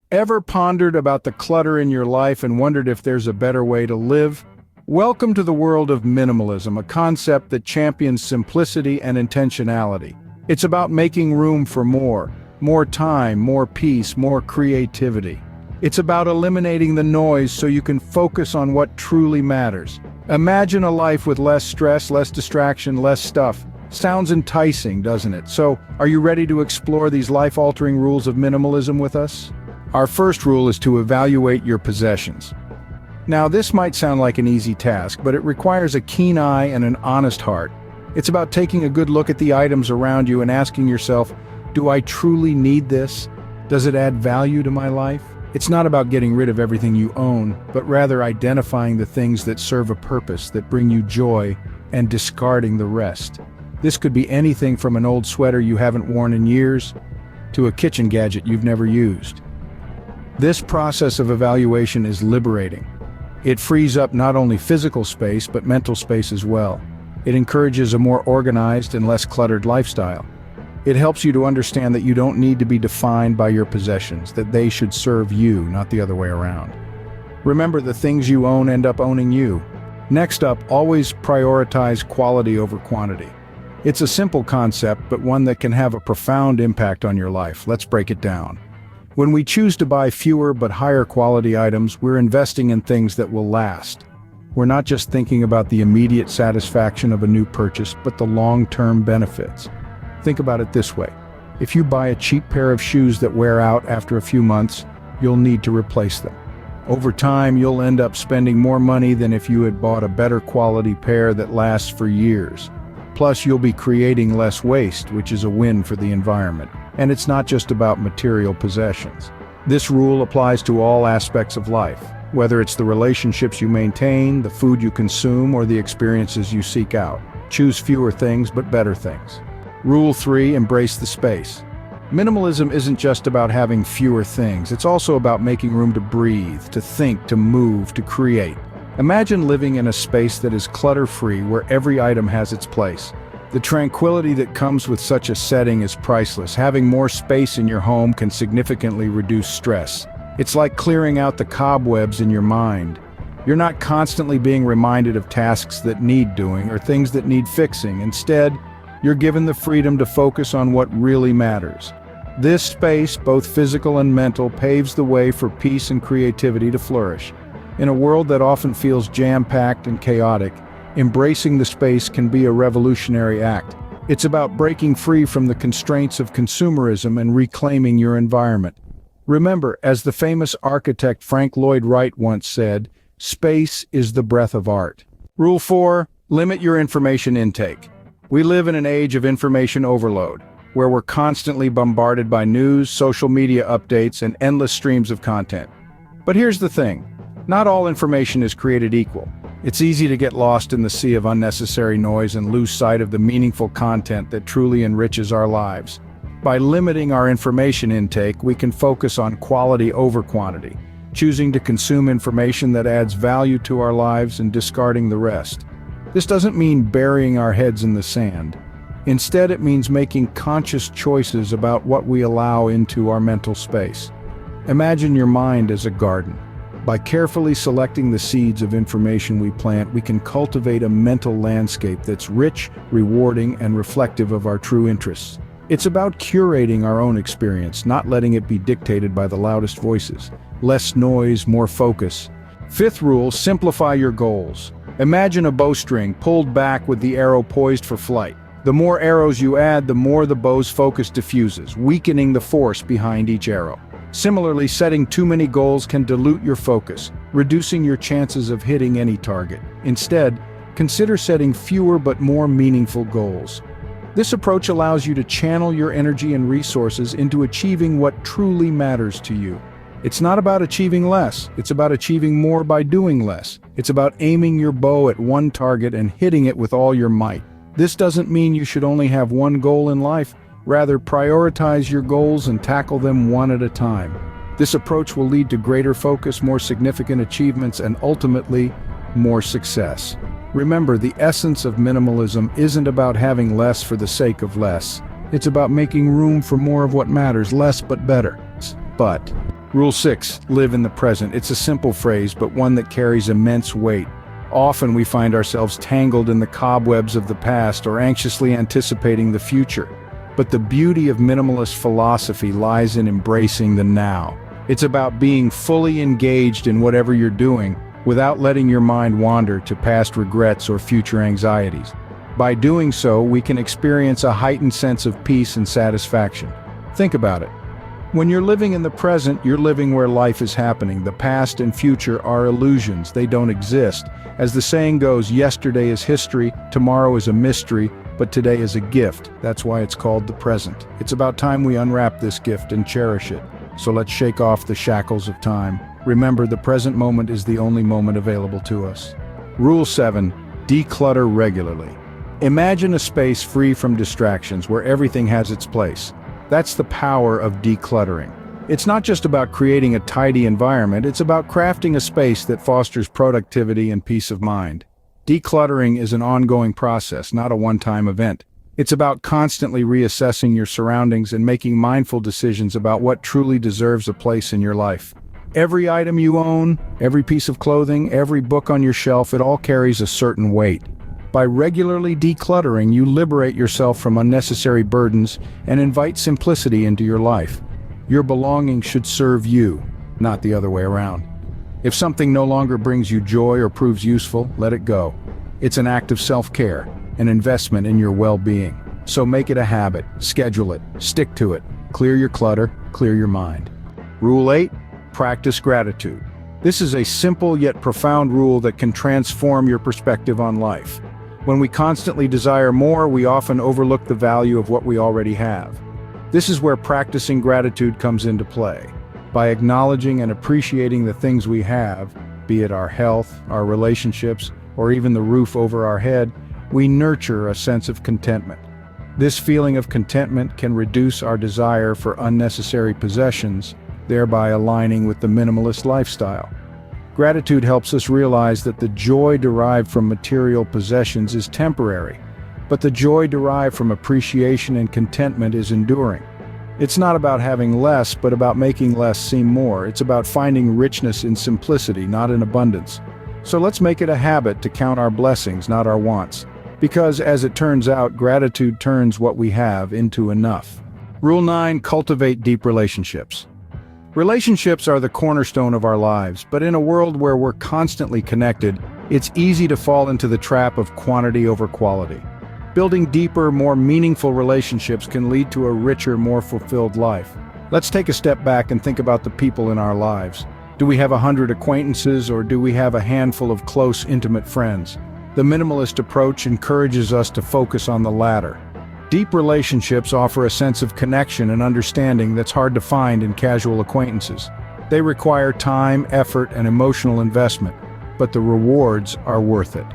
Ever pondered about the clutter in your life and wondered if there's a better way to live? Welcome to the world of minimalism, a concept that champions simplicity and intentionality. It's about making room for more time, more peace, more creativity. It's about eliminating the noise so you can focus on what truly matters. Imagine a life with less stress, less distraction, less stuff. Sounds enticing, doesn't it? So, are you ready to explore these life-altering rules of minimalism with us? Our first rule is to evaluate your possessions. Now, this might sound like an easy task, but it requires a keen eye and an honest heart. It's about taking a good look at the items around you and asking yourself, do I truly need this? Does it add value to my life? It's not about getting rid of everything you own, but rather identifying the things that serve a purpose, that bring you joy, and discarding the rest. This could be anything from an old sweater you haven't worn in years to a kitchen gadget you've never used. This process of evaluation is liberating. It frees up not only physical space, but mental space as well. It encourages a more organized and less cluttered lifestyle. It helps you to understand that you don't need to be defined by your possessions, that they should serve you, not the other way around. Remember, the things you own end up owning you. Next up, always prioritize quality over quantity. It's a simple concept, but one that can have a profound impact on your life. Let's break it down. When we choose to buy fewer but higher quality items, we're investing in things that will last. We're not just thinking about the immediate satisfaction of a new purchase, but the long-term benefits. Think about it this way. If you buy a cheap pair of shoes that wear out after a few months, you'll need to replace them. Over time, you'll end up spending more money than if you had bought a better quality pair that lasts for years. Plus, you'll be creating less waste, which is a win for the environment. And it's not just about material possessions. This rule applies to all aspects of life, whether it's the relationships you maintain, the food you consume, or the experiences you seek out. Choose fewer things, but better things. Rule 3, embrace the space. Minimalism isn't just about having fewer things, it's also about making room to breathe, to think, to move, to create. Imagine living in a space that is clutter-free, where every item has its place. The tranquility that comes with such a setting is priceless. Having more space in your home can significantly reduce stress. It's like clearing out the cobwebs in your mind. You're not constantly being reminded of tasks that need doing or things that need fixing. Instead, you're given the freedom to focus on what really matters. This space, both physical and mental, paves the way for peace and creativity to flourish. In a world that often feels jam-packed and chaotic, embracing the space can be a revolutionary act. It's about breaking free from the constraints of consumerism and reclaiming your environment. Remember, as the famous architect Frank Lloyd Wright once said, space is the breath of art. Rule 4, limit your information intake. We live in an age of information overload, where we're constantly bombarded by news, social media updates, and endless streams of content. But here's the thing, not all information is created equal. It's easy to get lost in the sea of unnecessary noise and lose sight of the meaningful content that truly enriches our lives. By limiting our information intake, we can focus on quality over quantity, choosing to consume information that adds value to our lives and discarding the rest. This doesn't mean burying our heads in the sand. Instead, it means making conscious choices about what we allow into our mental space. Imagine your mind as a garden. By carefully selecting the seeds of information we plant, we can cultivate a mental landscape that's rich, rewarding, and reflective of our true interests. It's about curating our own experience, not letting it be dictated by the loudest voices. Less noise, more focus. Fifth rule, simplify your goals. Imagine a bowstring pulled back with the arrow poised for flight. The more arrows you add, the more the bow's focus diffuses, weakening the force behind each arrow. Similarly, setting too many goals can dilute your focus, reducing your chances of hitting any target. Instead, consider setting fewer but more meaningful goals. This approach allows you to channel your energy and resources into achieving what truly matters to you. It's not about achieving less, it's about achieving more by doing less. It's about aiming your bow at one target and hitting it with all your might. This doesn't mean you should only have one goal in life. Rather, prioritize your goals and tackle them one at a time. This approach will lead to greater focus, more significant achievements, and ultimately, more success. Remember, the essence of minimalism isn't about having less for the sake of less. It's about making room for more of what matters, less but better. But Rule 6, live in the present. It's a simple phrase, but one that carries immense weight. Often we find ourselves tangled in the cobwebs of the past or anxiously anticipating the future. But the beauty of minimalist philosophy lies in embracing the now. It's about being fully engaged in whatever you're doing without letting your mind wander to past regrets or future anxieties. By doing so, we can experience a heightened sense of peace and satisfaction. Think about it. When you're living in the present, you're living where life is happening. The past and future are illusions. They don't exist. As the saying goes, yesterday is history, tomorrow is a mystery, but today is a gift. That's why it's called the present. It's about time we unwrap this gift and cherish it. So let's shake off the shackles of time. Remember, the present moment is the only moment available to us. Rule 7, declutter regularly. Imagine a space free from distractions where everything has its place. That's the power of decluttering. It's not just about creating a tidy environment, it's about crafting a space that fosters productivity and peace of mind. Decluttering is an ongoing process, not a one-time event. It's about constantly reassessing your surroundings and making mindful decisions about what truly deserves a place in your life. Every item you own, every piece of clothing, every book on your shelf, it all carries a certain weight. By regularly decluttering, you liberate yourself from unnecessary burdens and invite simplicity into your life. Your belongings should serve you, not the other way around. If something no longer brings you joy or proves useful, let it go. It's an act of self-care, an investment in your well-being. So make it a habit, schedule it, stick to it. Clear your clutter, clear your mind. Rule 8, practice gratitude. This is a simple yet profound rule that can transform your perspective on life. When we constantly desire more, we often overlook the value of what we already have. This is where practicing gratitude comes into play. By acknowledging and appreciating the things we have, be it our health, our relationships, or even the roof over our head, we nurture a sense of contentment. This feeling of contentment can reduce our desire for unnecessary possessions, thereby aligning with the minimalist lifestyle. Gratitude helps us realize that the joy derived from material possessions is temporary, but the joy derived from appreciation and contentment is enduring. It's not about having less, but about making less seem more. It's about finding richness in simplicity, not in abundance. So let's make it a habit to count our blessings, not our wants. Because, as it turns out, gratitude turns what we have into enough. Rule 9, cultivate deep relationships. Relationships are the cornerstone of our lives, but in a world where we're constantly connected, it's easy to fall into the trap of quantity over quality. Building deeper, more meaningful relationships can lead to a richer, more fulfilled life. Let's take a step back and think about the people in our lives. Do we have 100 acquaintances, or do we have a handful of close, intimate friends? The minimalist approach encourages us to focus on the latter. Deep relationships offer a sense of connection and understanding that's hard to find in casual acquaintances. They require time, effort, and emotional investment, but the rewards are worth it.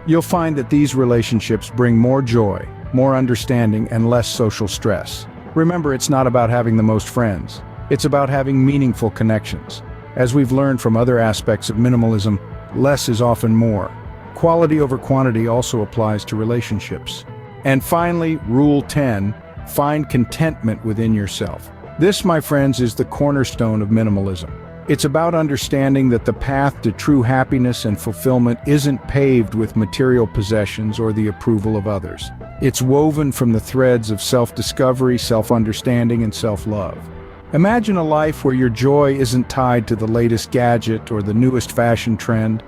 You'll find that these relationships bring more joy, more understanding, and less social stress. Remember, it's not about having the most friends. It's about having meaningful connections. As we've learned from other aspects of minimalism, less is often more. Quality over quantity also applies to relationships. And finally, Rule 10, find contentment within yourself. This, my friends, is the cornerstone of minimalism. It's about understanding that the path to true happiness and fulfillment isn't paved with material possessions or the approval of others. It's woven from the threads of self-discovery, self-understanding, and self-love. Imagine a life where your joy isn't tied to the latest gadget or the newest fashion trend.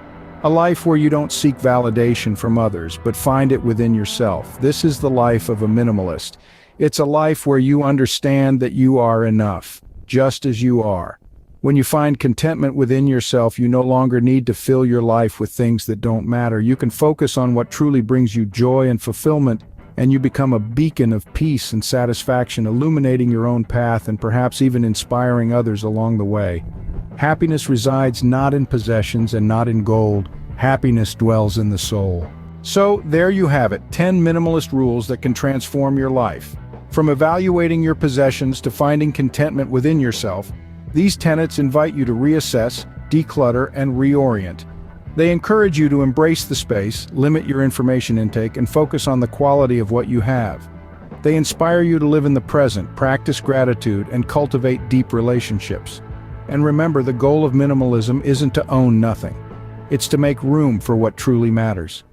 A life where you don't seek validation from others, but find it within yourself. This is the life of a minimalist. It's a life where you understand that you are enough, just as you are. When you find contentment within yourself, you no longer need to fill your life with things that don't matter. You can focus on what truly brings you joy and fulfillment, and you become a beacon of peace and satisfaction, illuminating your own path and perhaps even inspiring others along the way. Happiness resides not in possessions and not in gold. Happiness dwells in the soul. So, there you have it, 10 minimalist rules that can transform your life. From evaluating your possessions to finding contentment within yourself, these tenets invite you to reassess, declutter, and reorient. They encourage you to embrace the space, limit your information intake, and focus on the quality of what you have. They inspire you to live in the present, practice gratitude, and cultivate deep relationships. And remember, the goal of minimalism isn't to own nothing. It's to make room for what truly matters.